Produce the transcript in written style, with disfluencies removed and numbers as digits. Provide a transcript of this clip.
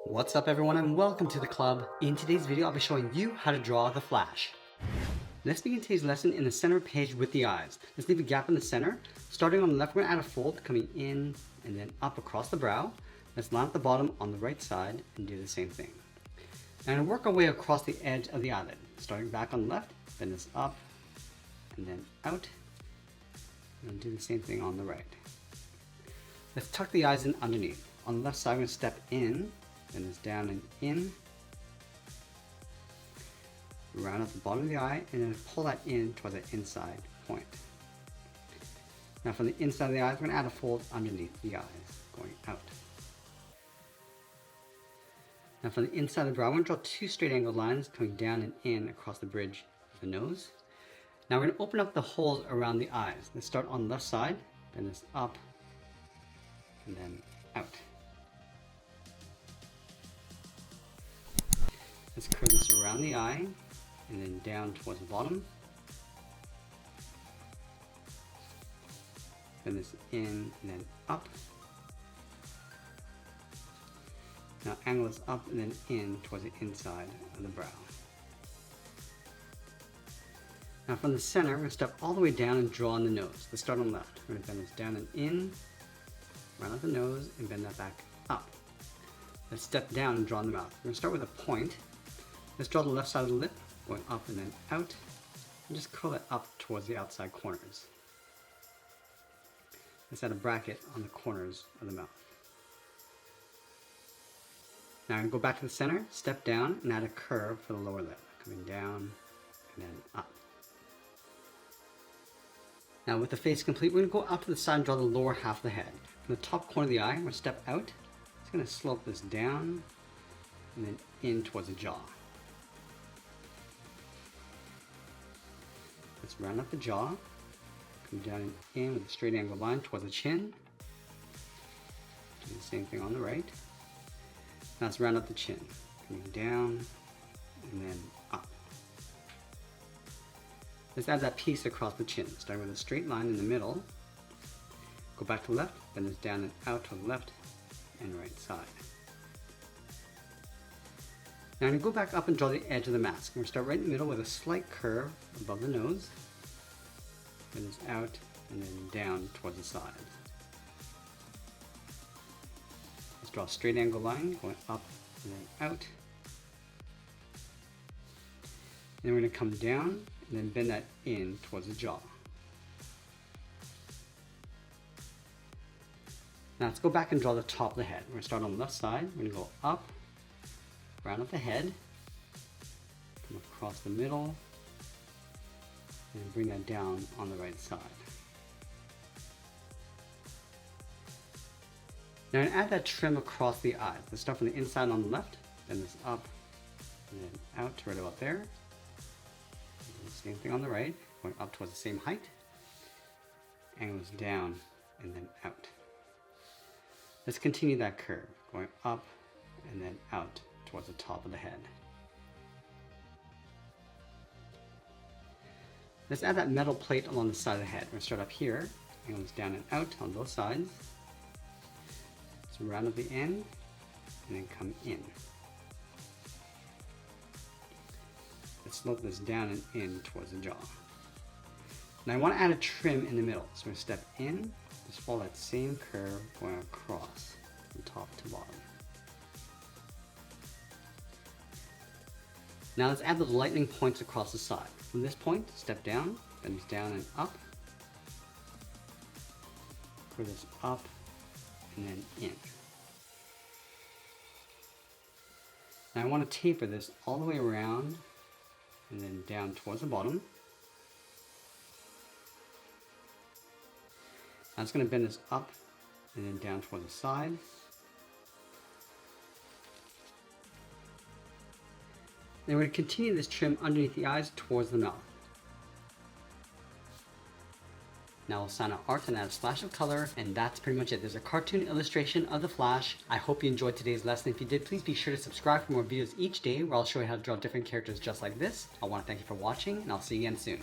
What's up everyone and welcome to the club. In today's video I'll be showing you how to draw the Flash. Let's begin today's lesson in the center page with the eyes. Let's leave a gap in the center. Starting on the left, we're going to add a fold coming in and then up across the brow. Let's line up the bottom on the right side and do the same thing. Now I'm going to work our way across the edge of the eyelid. Starting back on the left, bend this up and then out. And do the same thing on the right. Let's tuck the eyes in underneath. On the left side, we're going to step in, then it's down and in. Round up the bottom of the eye, and then pull that in toward the inside point. Now from the inside of the eyes, we're going to add a fold underneath the eyes, going out. Now from the inside of the brow, we're going to draw two straight angled lines coming down and in across the bridge of the nose. Now we're going to open up the holes around the eyes. Let's start on the left side, bend this up, and then out. Let's curve this around the eye and then down towards the bottom. Bend this in and then up. Now angle this up and then in towards the inside of the brow. Now from the center, we're going to step all the way down and draw on the nose. Let's start on the left. We're going to bend this down and in, round out the nose, and bend that back up. Let's step down and draw on the mouth. We're going to start with a point. Let's draw the left side of the lip, going up and then out, and just curl it up towards the outside corners. Let's add a bracket on the corners of the mouth. Now I'm going to go back to the center, step down, and add a curve for the lower lip, coming down and then up. Now with the face complete, we're going to go out to the side and draw the lower half of the head. From the top corner of the eye, we're going to step out. It's going to slope this down and then in towards the jaw. Let's round up the jaw, come down and in with a straight angle line towards the chin. Do the same thing on the right. Now let's round up the chin, coming down and then up. Let's add that piece across the chin, starting with a straight line in the middle. Go back to the left, bend this down and out to the left and right side. Now I'm going to go back up and draw the edge of the mask. I'm going to start right in the middle with a slight curve above the nose. Bend this out and then down towards the sides. Let's draw a straight angle line going up and then out. Then we're going to come down and then bend that in towards the jaw. Now let's go back and draw the top of the head. We're going to start on the left side. We're going to go up, round up the head, come across the middle, and bring that down on the right side. Now I'm going to add that trim across the eyes. Let's start from the inside on the left, bend this up, and then out to right about there. Same thing on the right, going up towards the same height. Angle this down and then out. Let's continue that curve, going up and then out towards the top of the head. Let's add that metal plate along the side of the head. We're going to start up here, angle this down and out on both sides. Let's round up the end and then come in. Let's slope this down and in towards the jaw. Now I want to add a trim in the middle, so we're going to step in, just follow that same curve going across from top to bottom. Now let's add the lightning points across the side. From this point, step down, bend this down and up, curve this up and then in. Now I want to taper this all the way around and then down towards the bottom. Now it's going to bend this up and then down towards the side. Then we're going to continue this trim underneath the eyes towards the mouth. Now we'll sign our art and add a splash of color, and that's pretty much it. There's a cartoon illustration of the Flash. I hope you enjoyed today's lesson. If you did, please be sure to subscribe for more videos each day where I'll show you how to draw different characters just like this. I want to thank you for watching, and I'll see you again soon.